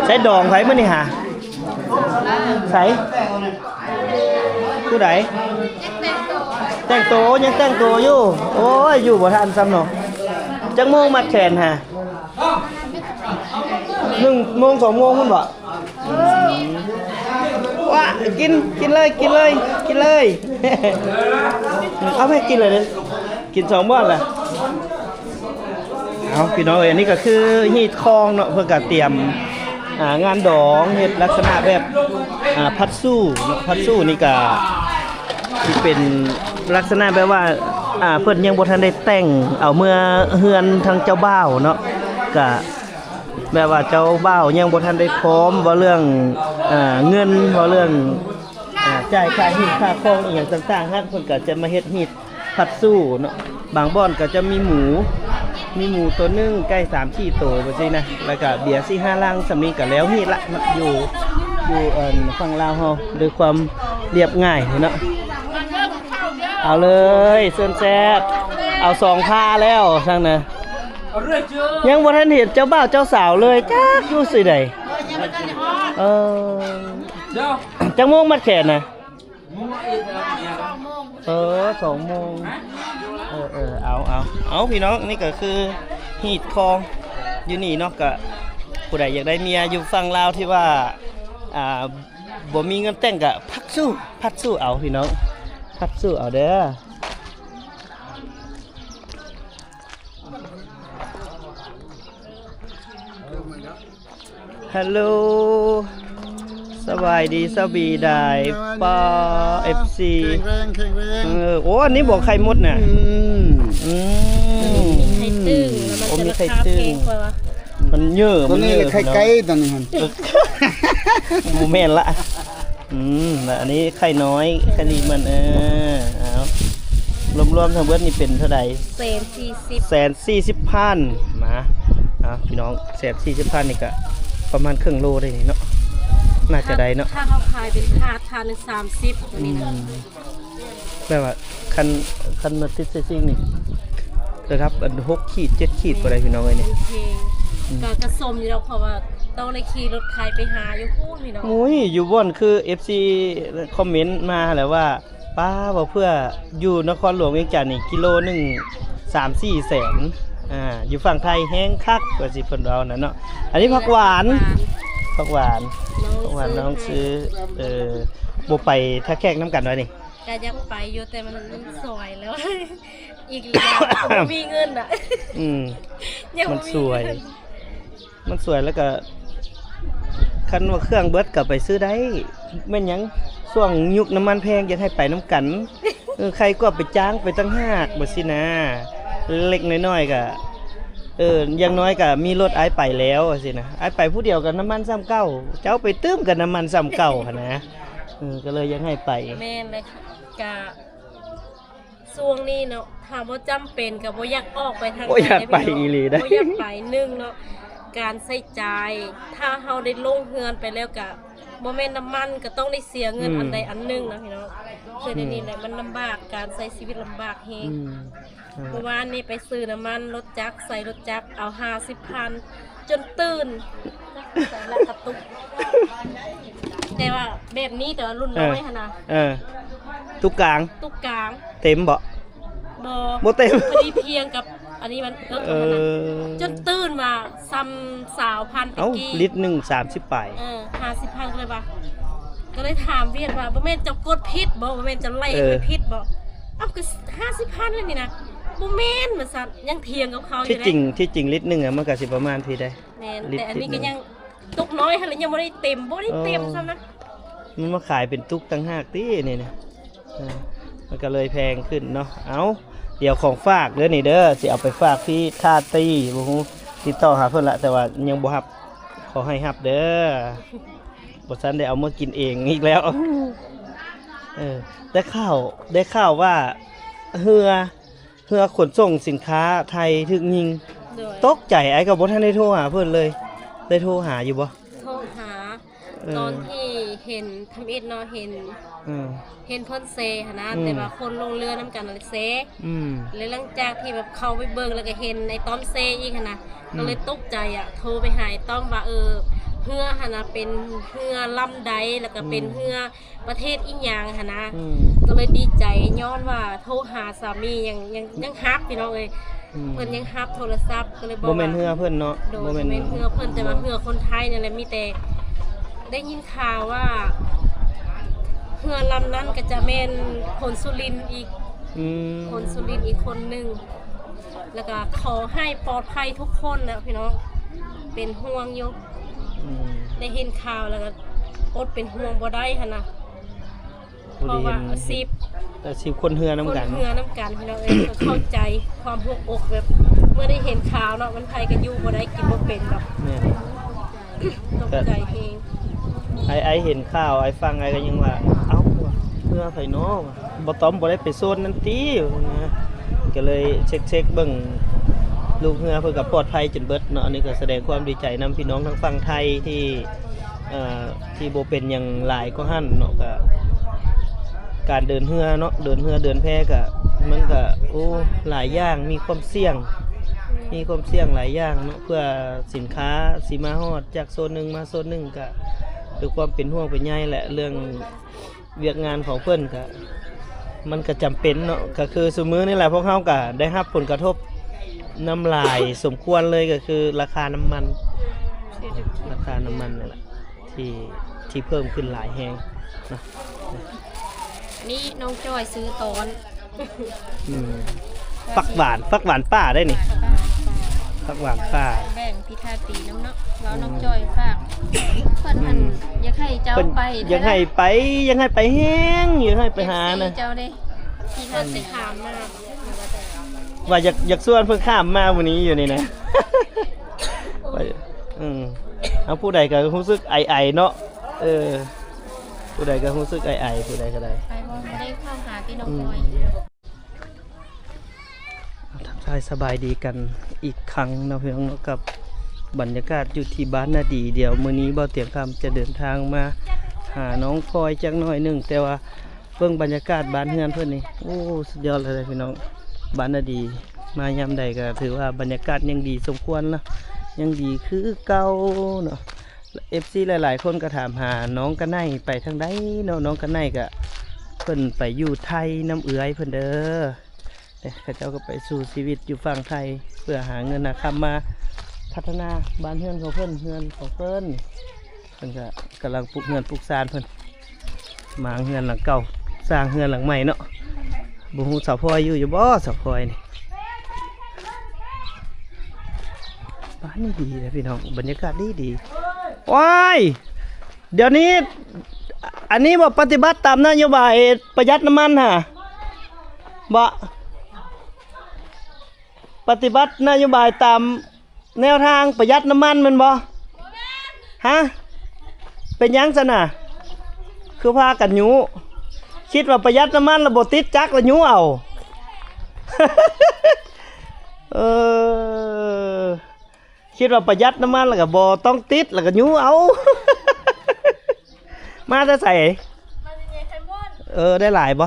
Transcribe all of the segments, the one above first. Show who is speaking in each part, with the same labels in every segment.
Speaker 1: ใช้ดองไผมื้อนี่หาใส่ผู้ใดแต่งโตยังแต่งโตอยู่โอ้ยอยู่บ่ทันซ้ำเนาะจักโมงมัดแขนหา1 โมง 2 โมงพุ่นบ่ว้ากินเลยเอาให้กินเลยเด้อกิน2บ้อนล่ะเอาพี่น้องเอ้ยอันนี้ก็คือฮีทคองเนาะเพื่อการเตรียมงานดองเฮ็ดลักษณะแบบพัดสู้เนาะพัดสู้นี่ก็ที่เป็นลักษณะแบบว่าเพิ่นยังบ่ทันได้แต่งเอาเมื่อเฮือนทางเจ้าบ่าวเนาะก็แบบว่าเจ้าบ่าวยังบ่ทันได้พร้อมว่าเรื่องเงินว่าเรื่องจ่ายค่าฮีทค่าคองอีหยังต่างๆฮะเพิ่นก็จะมาเฮ็ดฮีทพัดสู้เนาะบางบ่อนก็จะมีหมูตัวนึงใกล้3-4 ตัวบ่ซี่นะแล้วก็เบียร์ 4-5 ลังสำนี้ก็แล้วฮีทละอยู่ฝั่งลาวเฮาด้วยความเรียบง่ายเนาะเอาเลยเส้นแซ่บเอา2ผ้าแล้วซั่นน่ะยังบ่ทันเห็นเจ้าบ่าวเจ้าสาวเลยจักอยู่สิใดจักโมงมัดแขนน่ะ2 โมงเอาพี่น้องนี่ก็คือฮีทคองอยู่นี่เนาะก็ผู้ใดอยากได้เมียอยู่ฝั่งลาวที่ว่าบ่มีเงินแต่งก็พัดสู้เอาพี่น้องพัดสู้เอาเด้อฮัลโหลสบายดีสบีได้ป้า FC โอ้อันนี้บอกไข่มดน่ะ
Speaker 2: ไข่ตึงมันจะราคาแพงกว่า
Speaker 1: มันเยอะ
Speaker 3: ตัวนี้ไข่ไก่ตัวนี้มัน
Speaker 1: หมูแม่นละแล้วอันนี้ไข่น้อยไข่ดีมันเอารวมๆทั้งเบิดนี่เป็นเท่าใด140,000มาพี่น้อง140,000นี่ก็ประมาณครึ่งโลได้นี่เนาะน่าจะได้เนาะ
Speaker 2: ถ้าเขาขายเป็นทาน30ตัวนี้นะ
Speaker 1: แปลว่าคันมาติดซิ่งนี่ระดับ6 ขีด 7 ขีดบ่ได้พี่น้องเอ้ยนี่
Speaker 2: ก็กระสมอยู่แล้วเพราะว่าต้องได้ขี่รถไถไปหาอยู่พูดพี่น้อง
Speaker 1: อุ้ยอยู่บ่อนคือ FC คอมเมนต์มาแล้วว่าป้าบ่เพื่ออยู่นครหลวงเวียงจันทน์นี่กิโลนึง 3-4 แสนอยู่ฝั่งไทยแห้งคักกว่าสิเพิ่นเอานั่นเนาะอันนี้ผักหวานน้องซื้อบ่ไปถ้าแขกน้ำกันไว้นี่
Speaker 2: ก็ยังไปอยู่แต่มันสวยแล้วอีกแล้วมีเงินอ่ะ
Speaker 1: มันสวยแล้วก็คันว่าเครื่องเบิดก็ไปซื้อได้แม่นหยังช่วงยุคน้ำมันแพงอยากให้ไปน้ำกันใครก็ไปจ้างไปตั้ง5บ่สินะเล็กน้อยๆก็อย่างน้อยก็มีรถไอ้ไปแล้วสินะไอ้ไปผู้เดียวกับน้ำมันซ้ำเก่าเจ้าไปตื้มกับน้ำมันซ้ำเก่านะก็เลยยังให้ไป
Speaker 2: แม่นเลยกะช่วงนี้เนาะถามว่าจำเป็นกับว่าอยากออกไปทางไหน
Speaker 1: อยากไปอีหลีได้
Speaker 2: อยากไปนึงเนาะการใช้จ่ายถ้าเฮาได้ลงเฮือนไปแล้วกะบ่แม่นน้ำมันก็ต้องได้เสียเงินอันใดอันหนึ่งนะพี่น้องคือในนี้แหละมันลำบากการใช้ชีวิตลำบากเฮงเมื่อวานนี้ไปซื้อน้ำมันรถจักรใส่รถจักรเอา50,000จนตื่นใส่ละกระตุกแต่ว่าแบบนี้แต่ว่ารุ่นน้อยค่ะนะ
Speaker 1: ตุกกลางเต็มบ่เต็ม
Speaker 2: พอดีเพียงกับอันนี้มันจนตื่นมาซ้ำสาวพันตะกี้
Speaker 1: ลิตรนึง30 ปลาย
Speaker 2: 50,000เลยป่ะก็เลยถามเวียดว่าบ่แม่นจะกดผิดบ่แม่นจะไล่ไปผิดบ่ก็50,000เลยนี่นะบ่แม่นว่าซั่นยังเถียงกับเขาอยู่
Speaker 1: ที่จริงลิตรนึงมันก็สิประมาณที่ได้
Speaker 2: แม่นแต่อันนี้ก็ยังตุกน้อยหั่นเลยยังบ่ได้เต็มซ้ำนะ
Speaker 1: มันมาขายเป็นตุกต่างหากตินี่นะมันก็เลยแพงขึ้นเนาะเดี๋ยวของฝากเด้อนี่เด้อสิเอาไปฝากที่ท่าตีบ่ฮู้ติดต่อหาเพิ่นละแต่ว่ายังบ่รับขอให้รับเด้อบ่ซันได้เอามากินเองอีกแล้วได้ข่าวว่าเรือขนส่งสินค้าไทยถึกยิงตกใจไอ้ก็บ่ทันได้โทรหาเพิ่นเลยได้โทรหาอยู่บ่
Speaker 2: โทรหาตอนที่เห็นทำอิฐเนาะเห็นเพิ่นเซหั่นนะแต่ว่าคนลงเรือนํกันเซเลยหลังจากที่แบบเข้าไปเบิ่งแล้วก็เห็นไอ้ต้อมเซอีกหั่นนะก็เลยตกใจโทรไปหาต้อมว่า เฮือหั่นน่ะเป็นเฮือลำใดแล้วก็เป็นเฮือประเทศอีหยังหั่นนะก็เลยดีใจย้อนว่าโทรหาสามียังฮักพี่น้องเอ้ยเพิ่นยังฮับโทรศัพท์ก็เลยบอกว่า
Speaker 1: บ่แม่นเฮือเพิ่นเนาะ
Speaker 2: โดยบ่แม่นเฮือเพิ่นแต่ว่าเฮือคนไทยนี่แหละมีแต่ได้ยินข่าวว่าเฮือลำนั้นก็จะแม่นคนสุรินทร์อีกคนสุรินทร์อีกคนหนึงแล้วก็ขอให้ปลอดภัยทุกคนนะพี่น้องเป็นห่วงอยู่ได้เห็นข่าวแล้วก็อดเป็นห่วงบ่ได้หั่นน่ะเพราะว่า
Speaker 1: 10คนเฮือนํกัน
Speaker 2: เฮือนํกันพี่น้องเอ้ยก็เข้าใจความหัวอกแบบเมื่อได้เห็นข่าวเนาะมันไผก็อยู่บ่ได้กินบ่เป็นดอก
Speaker 1: แม่น
Speaker 2: ตกใจเอง
Speaker 1: ไอเห็นข่าวไอฟังไอก็ยังว่าเอ้าเฮือไผเนาะบ่ต้อมบ่ได้ไปโซนนั้นตินะก็เลยเช็คเบิ่งลูกเรือเพื่อกับปลอดภัยจนเบิดเนาะอันนี้ก็แสดงความดีใจนำพี่น้องทั้งฝั่งไทยที่โบเป็นอย่างหลายก็หั่นเนาะก็การเดินเรือเนาะเดินแพก็มันก็โอ้หลายอย่างมีความเสี่ยงหลายอย่างเนาะเพื่อสินค้าสิมาฮอดจากโซนหนึ่งมาโซนหนึ่งก็ด้วยความเป็นห่วงเป็นใยแหละเรื่องเวียกงานของเพิ่นก็มันก็จำเป็นเนาะก็คือซุมื้อนี่แหละพวกเฮาก็ได้รับผลกระทบน้ำลายสมควรเลยก็คือราคาน้ำมันนี่แหละที่เพิ่มขึ้นหลายแฮงนะ
Speaker 2: นี่น้องจ้อยซื้อตอน
Speaker 1: ฟักหวานป้าได้นี่ฟักหวานป้า
Speaker 2: แบ่งพิธาตีน้ำเนาะแล้วน้องจ้อยฝากเพิ่นมันอยากให้เจ้าไป
Speaker 1: อยากให้ไปแห้งอยากให้ไปหานะ
Speaker 2: เจ้าเด้ที่เพิ่นสิถามมา
Speaker 1: ว่าอยากส่วนเพิ่งข้ามมาวันนี้อยู่นี่นะเอาผู้ใดก็รู้สึกไอเนาะผู้ใดก็รู้สึกไอผู้ใดก็ได้
Speaker 2: ไปบ่ได้เข้าหาพี่น้องน้อย
Speaker 1: ทักทายสบายดีกันอีกครั้งนะพี่น้องกับบรรยากาศอยู่ที่บ้านนาดีเดี๋ยวมื้อนี้บ่เตรียมคำจะเดินทางมาหาน้องพลอยจักหน่อยนึงแต่ว่าเบิ่งบรรยากาศบ้านเฮือนเพิ่นนี่โอ้สุดยอดเลยพี่น้องบ้านนาดีมายามใดก็ถือว่าบรรยากาศยังดีสมควรนะยังดีคือเก่าเนาะ FC หลายๆคนก็ถามหาน้องกระไนไปทางใดเนาะน้องกระไนก็เพิ่นไปอยู่ไทยน้ำเอื้อยเพิ่นเด้อเขาเจ้าก็ไปสู่ชีวิตอยู่ฝั่งไทยเพื่อหาเงินคำมาพัฒนาบ้านเฮือนของเพิ่นก็กำลังปลูกเฮือนปลูกซานเพิ่นมาเฮือนหลังเก่าสร้างเฮือนหลังใหม่เนาะบุหูสาวพลอยอยู่บ่สาวพลอยนี่บ้านนี่ดีเลยพี่น้องบรรยากาศดีว้ายเดี๋ยวนี้อันนี้บอกปฏิบัติตามนโยบายประหยัดน้ำมันฮะบ่ปฏิบัตินโยบายตามแนวทางประหยัดน้ำมันมันบ่ฮะเป็นยังซะน่ะคือพากันยูคิดว่าประหยัดน้ำมันระบบติดจักระยูเอาคิดว่าประหยัดน้ำมันแล้วก็บ่ต้องติดแล้วก็ยูเอามาจะใส่ได้หลายบ่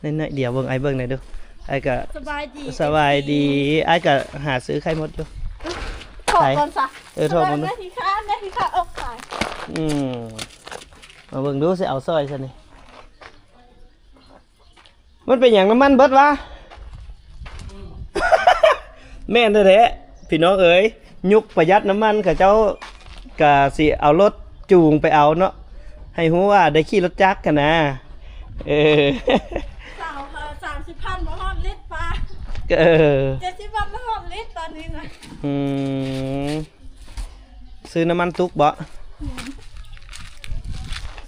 Speaker 1: ได้เดี๋ยวเบิ่งไอ้เบิ่งหน่อยดูไอ้ก็สบายดีไอ้ก็หาซื้อไข่มดอยู่
Speaker 4: ถอดก่อนซะ
Speaker 1: ถอดก่อนดู
Speaker 4: ได้ที่ค้าเอาขาย
Speaker 1: มาเบิ่งดูสิเอาซอยซะนี่มันเป็นอย่างน้ำมันเบิดวะ แม่นแท้ๆพี่น้องเอ๋ยยุคประหยัดน้ำมันเขาเจ้ากะสิเอารถจูงไปเอาเนาะให้ฮู้ว่าได้ขี่รถจักรกันนะ
Speaker 4: 30,000บ่ฮอดลิตรปลา70 บาทบ่ฮอดลิตรตอนนี้นะ
Speaker 1: ซื้อน้ำมันตุกบ่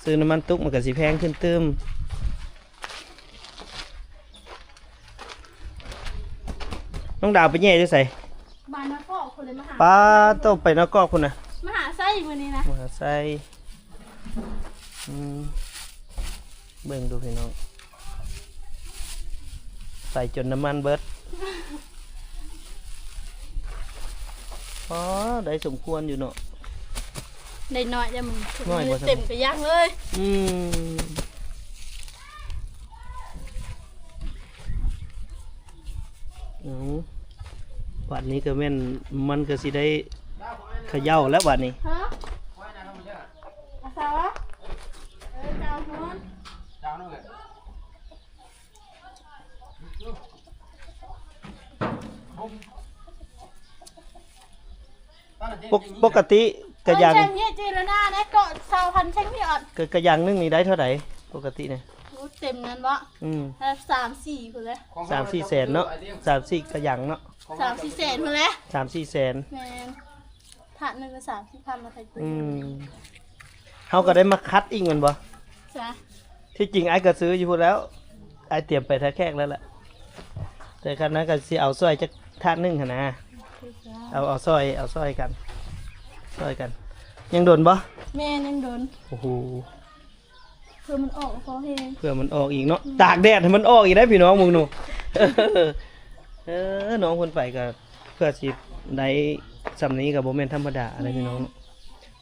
Speaker 1: ซื้อน้ำมันตุกมันก็สิแพงขึ้นตึมน้องดาวไปแย่จะใส่
Speaker 4: บ้านนกอกคนเลยมาหา
Speaker 1: ป้าต้องไปนกอกคนน่ะ
Speaker 4: มาหาไส้มื้อนี้นะ
Speaker 1: มาหาไส้เบิ่งดูพี่น้องใส่จนน้ำมันเบิดได้สมควรอยู่เนาะ
Speaker 4: ได้น้อยแต่มึง
Speaker 1: เต็
Speaker 4: มไปย่างเลย
Speaker 1: วันนี้ก็แม่นมันก็สิได้เขย่าแล้ววันนี้
Speaker 4: ฮะ
Speaker 1: ปกติกระยัง
Speaker 4: เช่นนี้จีรนาเนี่ยก็2,000เช่นนี้อ่ะ
Speaker 1: กระยังนึงนี่ได้เท่าไหร่ปกติเนี่ย
Speaker 4: โอ้เต็มนั้นบ่ แล้ว3-4พุ่นเลย
Speaker 1: 3-4 แสนเนาะ3-4กระยังเนาะ
Speaker 4: 3-4 แสนพุ่นเลย
Speaker 1: 3-4 แสน
Speaker 4: แม่นถาดหนึงก็30,000มาใส่ตู้
Speaker 1: เฮาก็ได้มาคัดอีกแมันบ่
Speaker 4: จ้ะ
Speaker 1: ที่จริงไอ้ก็ซื้ออยู่พุ่นแล้วไอ้เตรียมไปแท้แขกแล้วแหละแต่คันนั้นก็สิเอาซอยจักถาดหนึงหั่นนะเอาซอยกันยังโดนบ่
Speaker 4: แม่ยังโดน
Speaker 1: โอ้โห
Speaker 4: เพื่อมันออกเพราะเฮง
Speaker 1: เพื่อมันออกอีกเนาะตากแดดให้มันออกอีกได้พี่น้องมึงหนู น้องคนไปก็เพื่อสิได้ซำนี้ก็บ่แม่นธรรมดาอะไรพี่น้อง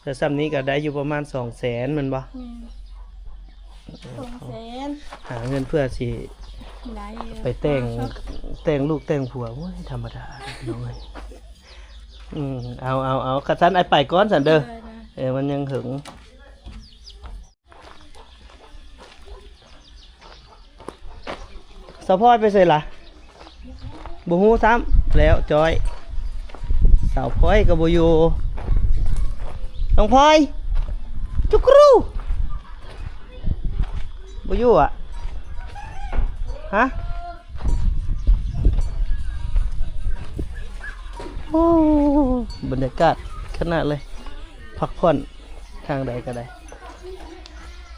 Speaker 1: แต่ซำนี้ก็ได้อยู่ประมาณ 200,000มันบ่
Speaker 4: 200,000
Speaker 1: หาเงินเพื่อสิ
Speaker 4: หลายอยู่
Speaker 1: ไปแต่งลูกแต่งผัวโอ้ยธรรมดาพี่น้องเอ้ยเอากระชั้นไอ้ไปก่อนสันเด้อมันยังหึงสะพอยไปใส่ล่ะบ่ฮู้ซ้ำแล้วจอยสาวพลอยก็บ่อยู่น้องพลอยจุกรูบ่อยู่อ่ะฮะโอ้บรรยากาศขนาดเลยพักผ่อนทางใดก็ได้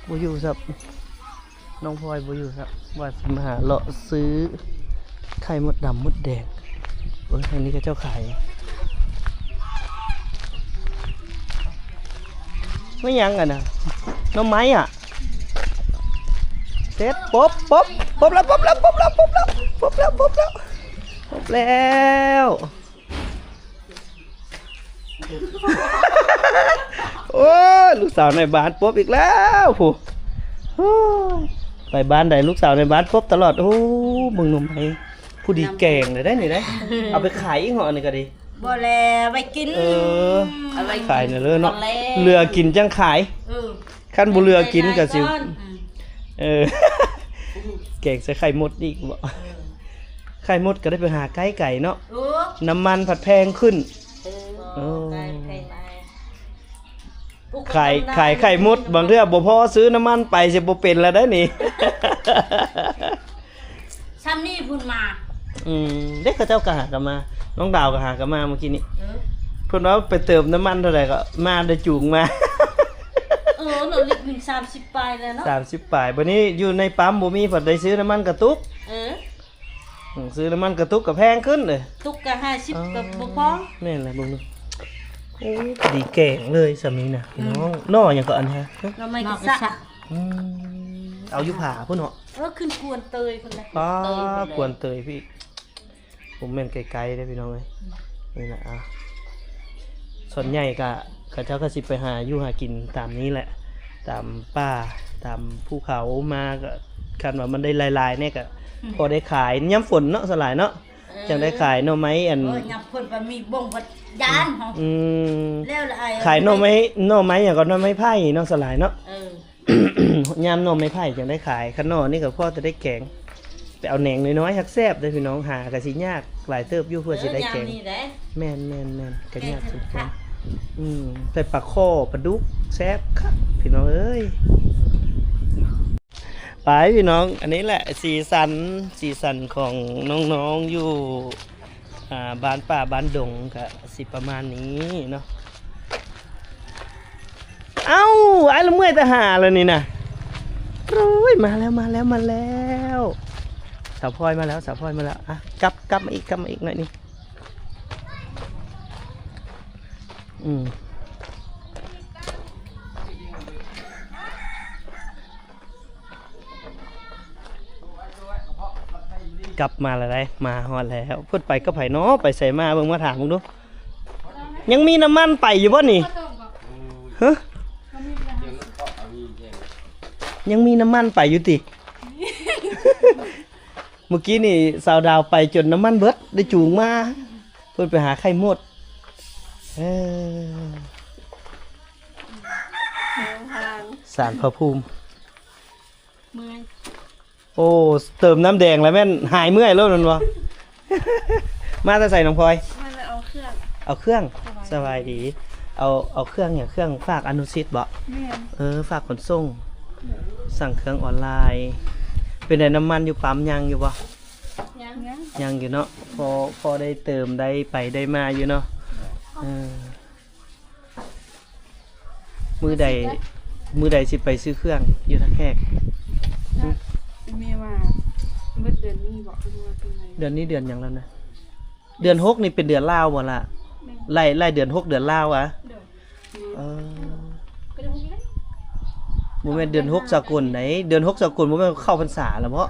Speaker 1: บ่อยู่ครับน้องพลอยบ่อยู่ครับว่าสิมาหาเลาะซื้อไข่มดดำมดแดงทางนี้ก็เจ้าขายไม่ยังอ่ะนะน้องไม้อ่ะเสร็จปุ๊บแล้วโอ้ยลูกสาวในบ้านปุ๊บอีกแล้วผู้ไปบ้านใดลูกสาวในบ้านปุ๊บตลอดโอ้มึงหนุ่มไผผู้ดีแก่งเลยได้นี่ได้เอาไปขายอีกเหรอนี่ก็ดี
Speaker 2: บ่แลไปกิน
Speaker 1: เอาไปขายเนี่ยเลยเนาะเรือกินจังขายขั้นบุเรือกินกับสิแกงใส่ไข่มดอีกบ่ไข่มดก็ได้ไปหาไก่เนาะน้ำมันผัดแพงขึ้นขายไข่มดบางเทื่อบ่พอซื้อน้ำมันไปสิบ่เป็นแล้วได้นี่
Speaker 2: ซ้ำนี่พุ่นมา
Speaker 1: เด็กเขาเจ้าก็หากันมาน้องดาวก็หากันมาเมื่อกี้นี้เพิ่นว่าไปเติมน้ำมันเท่าไหร่ก็มาได้จูงมา
Speaker 2: หนูลิตร1 30ปลายแล้วเนาะ
Speaker 1: 30ปลายบัดนี้อยู่ในปั๊มบ่มีเพิ่นได้ซื้อน้ำมันกระตุกซื้อน้ำมันกระตุกก็แพงขึ้นเลย
Speaker 2: ตุกก็50ก็บ่พอ
Speaker 1: แม่นแหละเบิ่งดูโอ้ดีแก่งเลยสามีน่ะพี่น้องน้อหยังก็อันฮะ
Speaker 2: เราไม่กระซะ
Speaker 1: เอาอยู่ผาพุ่นเหรอ
Speaker 2: ขึ้นกวนเตยพุ่นเลย
Speaker 1: กวนเตยพี่ผมแม่นไกลๆได้พี่น้องเอ้ยนี่แหละส่วนใหญ่ก็เจ้าก็สิไปหาอยู่หากินตามนี้แหละ ตามป่าตามภูเขามาก็คันว่ามันได้ลายๆเนี่ยก็พอได้ขายย่ำฝนเนาะสลายเนาะจังได้ขายหน่อไม้อัน
Speaker 2: ยับเพิ่นว่ามีบ่งวัดยานเฮาแล้วละ
Speaker 1: ขายหน่อไม้อย่างก็หน่อไม้ไผ่เนาะสลายเนาะยามหน่อไม้ไผ่จังได้ขายขนอนี่ก็พ่อจะได้แกงไปเอาแหนงน้อยๆฮักแซ่บได้พี่น้องหาก็สิยากหลายเติบอยู่เพื่อสิได้แกงแม่นก็ยากสุดแกงใส่ปลาข้อปลาดุกแซ่บครับพี่น้องเอ้ยไปพี่น้องอันนี้แหละสีสันของน้องๆอยู่บ้านป่าบ้านดงก็สิประมาณนี้เนาะเอ้าไอ้ละเมื่อยตาหาเลยนี่นะโอ้ยมาแล้วสาวพลอยมาแล้วอ่ะกลับมาอีกหน่อยนี่กลับมาแล้วได้มาฮอดแล้วพูดไปก็ไผเนาะไปใส่มาเบิ่งมาถามมึงดูยังมีน้ำมันไปอยู่บ่นี่ฮะยังมีน้ำมันไปอยู่ติ เมื่อกี้นี่สาวดาวไปจนน้ำมันเบิดได้จูงมาเพื่อไปหาไข่มดสารพระภูมิโอ้เติมน้ำแดงแล้วแม่นหายเมื่อยแล้วนั่นวะ มาแต่ใส่น้องพลอย
Speaker 4: มาเอาเครื่อง
Speaker 1: สบายดี เอาเครื่องเครื่องฝากอนุสิทธิ์บ่
Speaker 4: แม่น
Speaker 1: ฝากขนส่งสั่งเครื่องออนไลน์ เป็นได้น้ำมันอยู่ปั๊มยังอยู่บ่
Speaker 4: ยัง
Speaker 1: ยังอยู่เนาะพอได้เติมได้ไปได้มาอยู่เนาะมือใดสิไปซื้อเครื่องอยู่ท่าแขก
Speaker 4: แม่ว่าเบิดเดือนนี้บอกว่าเป็นไง
Speaker 1: เดือนนี้เดือนหยังแล้วนะเดือน6นี่เป็นเดือนลาวบ่ล่ะไล่เดือน6เดือนลาวอ่ะ
Speaker 4: เด้อ
Speaker 2: ก็ได้พวกนี้
Speaker 1: บ่แม่นเดือน6สากลไหนเดือน6สากลบ่แม่นเข้าพรรษาแล้วบ่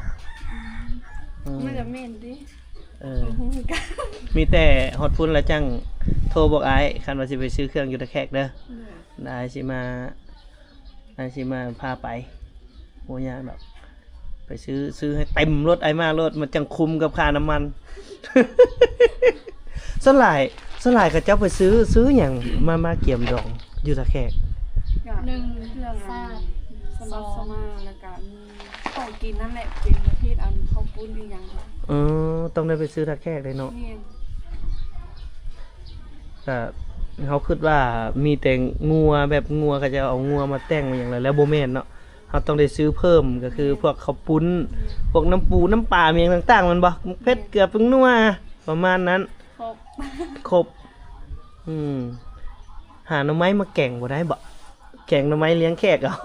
Speaker 4: มันจะแม่นดิ
Speaker 1: ฮู้กันมีแต่ฮอดพุ่นแล้วจังโทรบอกอ้ายคันว่าสิไปซื้อเครื่องอยู่ตะแขกเด้ออ้ายสิมาพาไปบ่ยากดอกไปซื้อให้เต็มรถอ้ายมารถมันจังคุ้มกับค่าน้ำมัน ส่วนหลายเขาเจ้าไปซื้อหยังมาเกี่ยมดองอยู่ตะแขก
Speaker 4: หนึ่งเครื่องสำหรับสมาแล้วก็มีของกินนั่นแหละเป็นประเภทอันข้าวปุ้นอีหยัง
Speaker 1: ต้องได้ไปซื้อตะแขกเลยเนาะ
Speaker 4: แม่น
Speaker 1: ก็เขาคิดว่ามีแต่งัวแบบงัวก็จะเอางัวมาแต่งอย่างไรแล้วบ่แม่นเนาะเขาต้องได้ซื้อเพิ่มก็คือพวกข้าวปุ้นพวกน้ำปูน้ำปลาเมียงต่างๆมันบ่เผ็ดเกลือปรุงนัวประมาณนั้น ครบหาหน่อไม้มาแกงบ่ได้บ่แกงหน่อไม้เลี้ยงแขกเอา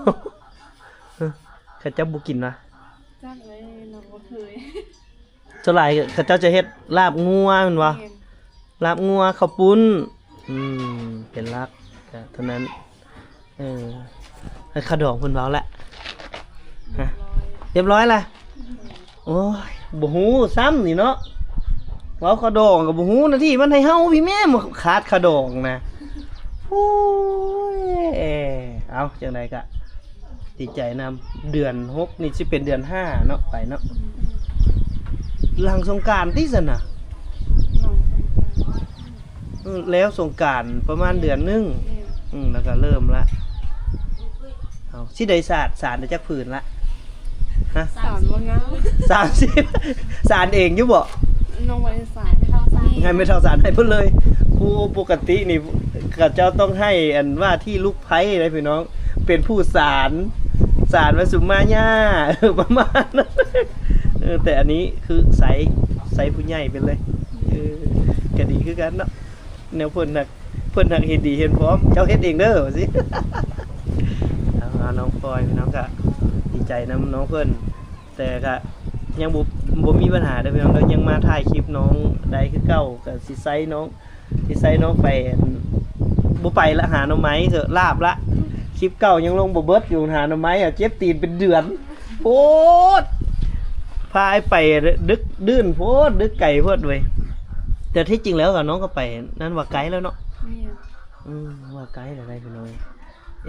Speaker 1: เขาเจ้าบ่กินนะ
Speaker 4: จักเลยเราบ่เคย
Speaker 1: เท่าไหร่เขาเจ้าจะเฮ็ดลาบงัวแม่นบ่
Speaker 4: แม่น
Speaker 1: ลาบงัวข้าวปุ้นเป็นลักก็เท่านั้นให้ข้าวดองเพิ่นเว้าแหละฮะเรียบร้อยละโอ้ยบ่ฮู้ซ้ำนี่เนาะเว้าข้าวดองก็บ่ฮู้หน้าที่มันให้เฮาพี่แม่มาขาดข้าวดองนะโอ้ยเอาจังไดก็ดีใจนำเดือน6นี่สิเป็นเดือน5เนาะไปเนาะหลังสงกรานต์ติซั่นน่ะ แล้วสงกรานต์ประมาณเดือนหนึงแล้วก็เริ่มละเอาสิได้สารได้จักผืนละฮะ
Speaker 4: สารว่างาม
Speaker 1: 30สารเองอยู่บ่
Speaker 4: น้องไว้สารเท่าสาร
Speaker 1: ให้ไม่เท่าสารให้เพิ่นเลยผู้ปกตินี่ก็เจ้าต้องให้อันว่าที่ลูกไผได้พี่น้องเป็นผู้สารว่าสุมาญ่าประมาณนั้นแต่อันนี้คือใส่ผู้ใหญ่ไปเลยก็ดีคือกันเนาะแนวเพิ่นน่ะเฮ็ดดีเฮ็ดพร้อมเจ้าเฮ็ดเองเด้อว่าสิ น้องพลอยพี่น้องก็ดีใจนํน้องเพิ่นแต่ก็ยังบ่มีปัญหาเด้อพี่น้องแล้วยังมาถ่ายคลิปน้องได้คือเก่าก็สิไซน้องไปบ่ไปละหาหน่อไม้เถอะลาบละคลิปเก่ายังลงบ่เบิดอยู่หาหน่อไม้เจ็บตีนเป็นเดือนโพดพาไปดึกดื้นโพดดึกไก่โพดเว้ยแต่ที่จริงแล้วก็น้องก็ไปนั่นว่าไกลแล้วเนาะ
Speaker 4: แม่น
Speaker 1: ว่าไกลอะไรพี่น้อย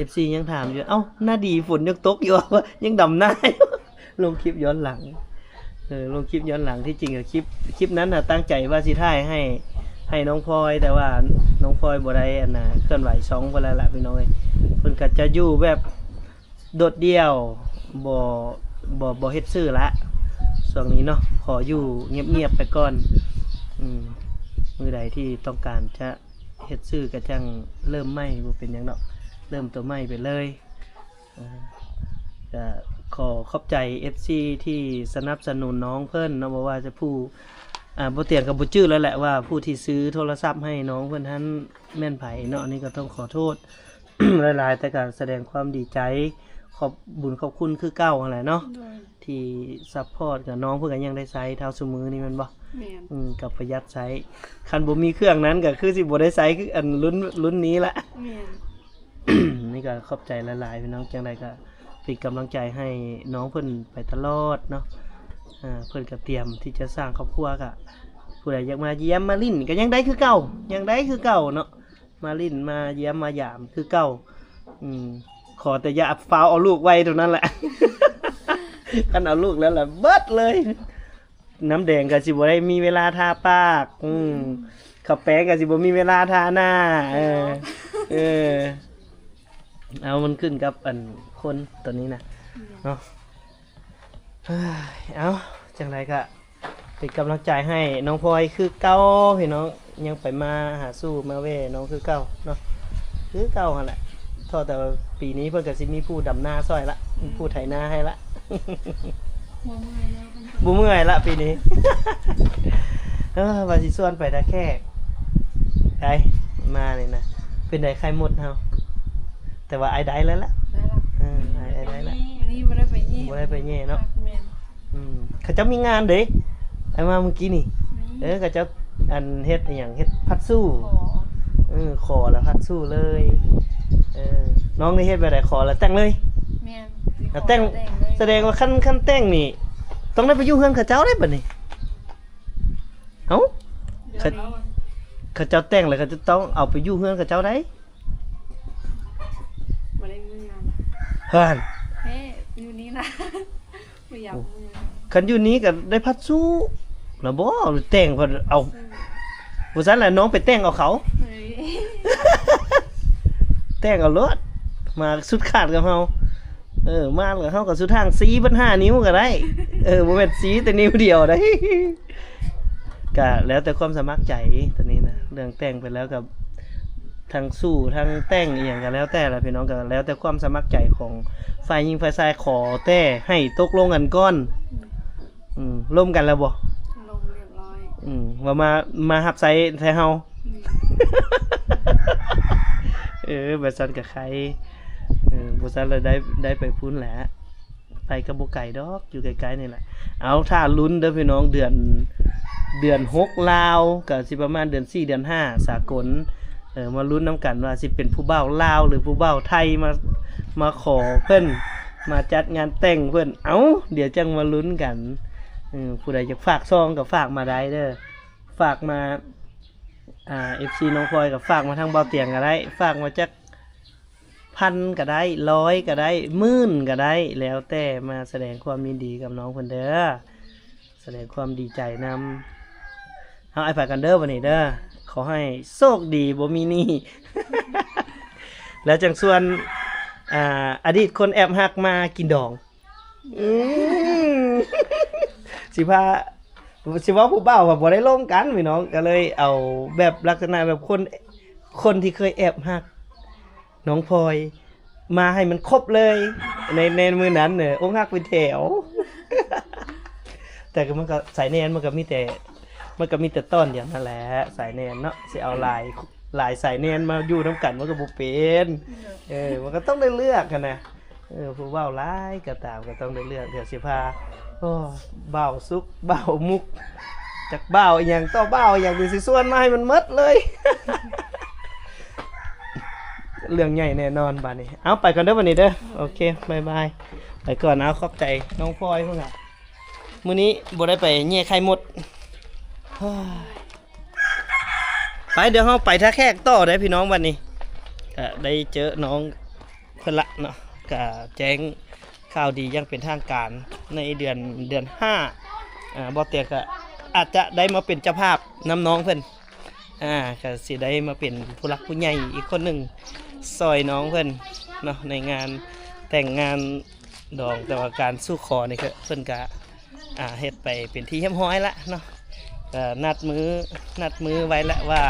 Speaker 1: FC ยังถามอยู่เอ้าหน้าดีฝนยังตกอยู่ว่ายังดำหน้า ลงคลิปย้อนหลังลงคลิปย้อนหลังที่จริงอะคลิปนั้นน่ะตั้งใจว่าสิถ่ายให้น้องพลอยแต่ว่าน้องพลอยบ่ได้อันน่ะเคลื่อนไหวช่องเพิ่นแล้วล่ะพี่น้อยเพิ่นก็จะอยู่แบบโดดเดี่ยวบ่เฮ็ดซื่อละช่วงนี้เนาะขออยู่เงียบๆไปก่อนมื้อใดที่ต้องการจะเฮ็ดซื่อก็จังเริ่มใหม่บ่เป็นหยังดอกเริ่มตัวใหม่ไปเลยก็ขอขอบใจ FC ที่สนับสนุนน้องเพิ่นเนาะบ่ว่าจะผู้บ่เตียงกับบ่จื้อแล้วแหละว่าผู้ที่ซื้อโทรศัพท์ให้น้องเพิ่นนั้นแม่นไผเนาะอันนี้ก็ต้องขอโทษ หลายๆแต่ก็แสดงความดีใจขอบบุญขอบคุณคือเก่าหั่นแหละเนาะ
Speaker 4: โดย
Speaker 1: ที่ซัพพอร์ตกับน้องเพิ่นก็ยังได้ใช้เท่าซุมื้อนี่แม่นบ่
Speaker 4: แม่น
Speaker 1: กับประหยัดใช้คันบ่มีเครื่องนั้นก็คือสิบ่ได้ใช้คืออันรุ่นนี้ละ
Speaker 4: แม่น
Speaker 1: นี่ก็ขอบใจหลายๆพี่น้องจังไดก็เป็นกำลังใจให้น้องเพิ่นไปตลอดเนาะเพิ่นก็เตรียมที่จะสร้างครอบครัวก็ผู้ใดอยากมาเยี่ยมมาลิ้นก็ยังได้คือเก่ายังได้คือเก่าเนาะมาลิ้นมาเยี่ยมมายามคือเก่าขอแต่อย่าฟ้าวเอาลูกไว้เท่านั้นแหละ คันเอาลูกแล้วล่ะเบิดเลย น้ำแดงก็สิบ่ได้มีเวลาทาปากข้าวแป้งก็สิบ่มีเวลาทาหน้าเอามันขึ้นกับอันคนตัวนี้นะเนาะเอาจังไรก็ เป็นกำลังใจให้น้องพลอยคือเก่าพี่น้องยังไปมาหาสู้มาเว่น้องคือเก่าเนาะคือเก่าหั่นแหละทอแต่ว่าปีนี้เพิ่นก็สิมีผู้ดำนาซอยละมีผู้ไถนาให้ละ บ่เมื่อยละปีนี้ ว่าสิส่วนไปตะแคกไดมาเลยนะเป็นไดไข่หมดเฮาแต่ว่าไอ้ได้แล้วล่ะ
Speaker 4: ได้ละ
Speaker 1: ไอ้ได้แล้ว
Speaker 4: นี่บ่ได้ไปยี่
Speaker 1: บ่ได้ไปแย่เนาะ
Speaker 4: แม่น
Speaker 1: เขาเจ้ามีงานเด้ไอ้มาเมื่อกี้นี่เขาเจ้าอันเฮ็ดอหย่างเฮ็ดพัดสู้ ขอแล้วพัดสู้เลยน้องได้เฮ็ดแบบใดขอแล้วแต่งเลย
Speaker 4: แม่น
Speaker 1: แล้วแต่งแสดงว่าขั้นแต่งนี่ต้องได้ไปอยู่เฮือนเขาเจ้าได้บัดนี้เอ้าเขาเจ้าแต่งแล้วเขาจะต้องเอาไปอยู่เฮือนเขาเจ้าได้
Speaker 4: บ่ได้มืองาน
Speaker 1: เฮือน
Speaker 4: เฮ้อยู่นี่นะ บ่อยากมือ
Speaker 1: คันอยู่นี้ก็ได้พัดสู้แล้วบ่แต่งเพิ่นเอาบ่ซั่นล่ะน้องไปแต่งเอาเขา
Speaker 4: เฮ้ย
Speaker 1: แต่งเอารถมาสุดขาดกับเฮามากับเฮาก็สุดทางสีเบิ่น5นิ้วก็ได้บ่แม่นสีแต่นิ้วเดียวได้ ก็แล้วแต่ความสมัครใจตอนนี้นะเรื่องแต่งไปแล้วกับทั้งสู้ทั้งแต่งอีหยังก็แล้วแต่ละพี่น้องก็แล้วแต่ความสมัครใจของฝ่ายหญิงฝ่ายชายขอแต่ให้ตกลงกันก่อนร่วมกันแล้วบ่
Speaker 4: ลงเรียบร้อย
Speaker 1: ว่ามารับใช้แท้เฮา บริษัทกับใครบริษัทเราได้ไปพุ่นแหละไปกับบ่ไก่ดอกอยู่ไกลๆนี่แหละเอาถ้าลุ้นเด้อพี่น้องเดือน6ลาวก็สิประมาณเดือน4เดือน5สากลมาลุ้นน้ำกันว่าสิเป็นผู้บ่าวลาวหรือผู้บ่าวไทยมาขอเพิ่นมาจัดงานแต่งเพิ่นเอ้าเดี๋ยวจังมาลุ้นกันผู้ใดจะฝากซองก็ฝากมาได้เด้อฝากมาFC น้องพลอยกับฝากมาทางเบาเตียงก็ได้ฝากมาจาก1,000ก็ได้100ก็ได้10,000ก็ได้แล้วแต่มาแสดงความยินดีกับน้องเพิ่นเด้อแสดงความดีใจนำเอาไอ้ฝากกันเด้อวันนี้เด้อขอให้โชคดีบ่มีหนี้ แล้วจังส่วนอดีตคนแอบหักมากินดอง สิว่าผู้บ่าวก็บ่ได้ลงกันพี่น้องก็เลยเอาแบบลักษณะแบบคนที่เคยแอบหักน้องพลอยมาให้มันครบเลยในมือนั้นอกหักเป็นแถว แต่ก็มันก็สายแนนมันก็มีแต่ต้นอย่างนั่นแหละสายแนนเนาะสิเอาลายสายแนนมาอยู่นำกันมันก็บ่เป็นมันก็ต้องได้เลือกกันนะผู้บ่าวหลายก็ตามก็ต้องได้เลือกเดี๋ยวสิพาบ่าวซุกบ่าวมุกจากบ่าวอย่างต่อบ่าวอย่างเป็นสิส่วนมาให้มันหมดเลย เรื่องใหญ่แน่นอนบัดนี้เอาไปก่อนเด้อบัดนี้เด้อโอเคบ๊ายบายไปก่อนนะขอบใจน้องพลอยพุ่นน่ะมื้อนี้บ่ได้ไปแย่ไข่หมดไปเดี๋ยวเฮาไปท่าแขกต่อได้พี่น้องบัดนี้ก็ได้เจอน้องเพิ่นละเนาะก็แจ้งข่าวดียังเป็นทางการในเดือน5บ่เตียก็อาจจะได้มาเป็นเจ้าภาพนำน้องเพิ่นก็สิได้มาเป็นผู้รักผู้ใหญ่อีกคนหนึ่งซอยน้องเพิ่นเนาะในงานแต่งงานดองแต่ว่าการสู้ขอนี่ก็เพิ่นก็เฮ็ดไปเป็นที่เรียบร้อยละเนาะก็นัดมือไว้แล้วว่า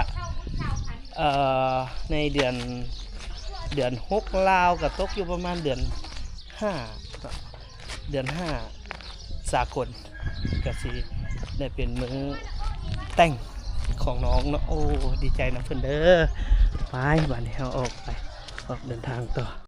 Speaker 1: ในเดือน6ลาวก็ตกอยู่ประมาณเดือน5สากลก็สิได้เป็นมือแต่งของน้องเนาะโอ้ดีใจนะเพิ่นเด้อไปบัดนี้เฮาออกเดินทางต่อ